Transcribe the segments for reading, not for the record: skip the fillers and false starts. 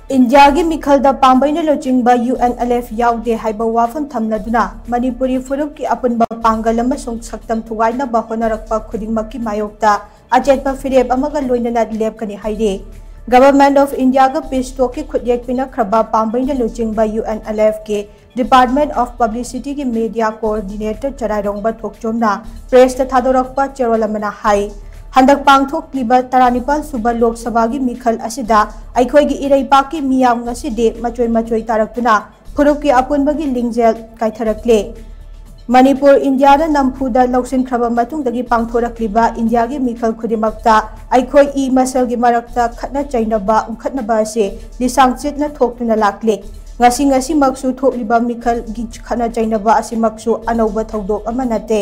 India की मिखलदा पांबैना लोचिंगबा UNLF याउदे हाइबा वाफम थमलदुना Manipuri फुरुप की अपुनबा Pongal अमसुंग सक्तम थुगाइनबा होनरकपा खुदिंगमक्की मायोक्ता अचेतपा फिरेब अमगा लोइनना लेपकनी हाइदे government of India का पीस टॉक की खुदियक पिनखरबा पांबैना लोचिंगबा UNLF के डिपार्टमेंट ऑफ पब्लिसिटी की मीडिया कोऑर्डिनेटर चराइरोंगबा थोकचोमना प्रेस थादोरकपा चेरोलमना हाई हंदक पांगथोक्लिबा 39 सुबा लोकसभा की मिखल असिदा अखोइगी इरैपाकी मियाम ngaside मचोय तारक्तुना फुरुप की अपुनबगी लिंगजेल काइथरक्ले मणिपुर इंडिया नमफुदा लौसिनख्रबा मतुंगदगी पांगथोरक्लिबा इंडिया की मिखल खुदिमक्ता अखोइ ई मसल की मरक्ता खतना चैनबा उखतनबा से लिसांगचितना थोक्तुना लाक्ले ngasi maksu thokliba mikhal gi khana chainaba asimaksu anauba thodok ama nate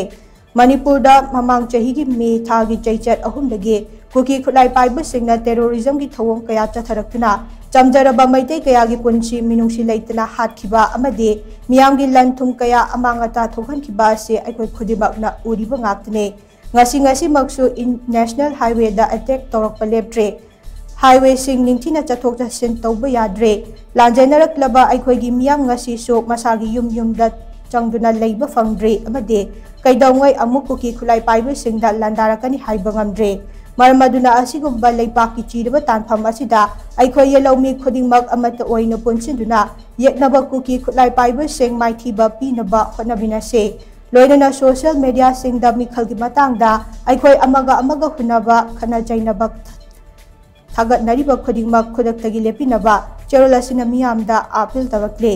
Manipur da mamang chahi gi me tha gi chaichat ahum dage kuki khulai paiba singna terrorism gi thawong kaya chatharakna chamjaraba maitai kaya gi punchi minungsi leitna hatkhiba amade miyam gi lanthum kaya amanga ta thokhan khiba se aikoi khudibakna uriba ngaktne ngasi maksu in national highway da attack torok paleptre highway sing ningthina chathok chasin tawba yadre lanjainarak aikoi gi miyam ngasi so masagi yum da changduna leiba fangdre amade kaidawngoi amuku ki khulai paibu singda landarakani haiba ngamdre marmaduna asigumba leipaki chiraba tanpham asida aikoi yelomi khudingmak amata oina punsinduna yeknaba kuki khulai paibu sing maithiba pinaba honabina se loinana social media singda mikhal gi matangda aikoi amaga hunaba khana jainaba thagat nariba khudingmak khudaktagi lepinaba cherolasina miyamda apil tarakle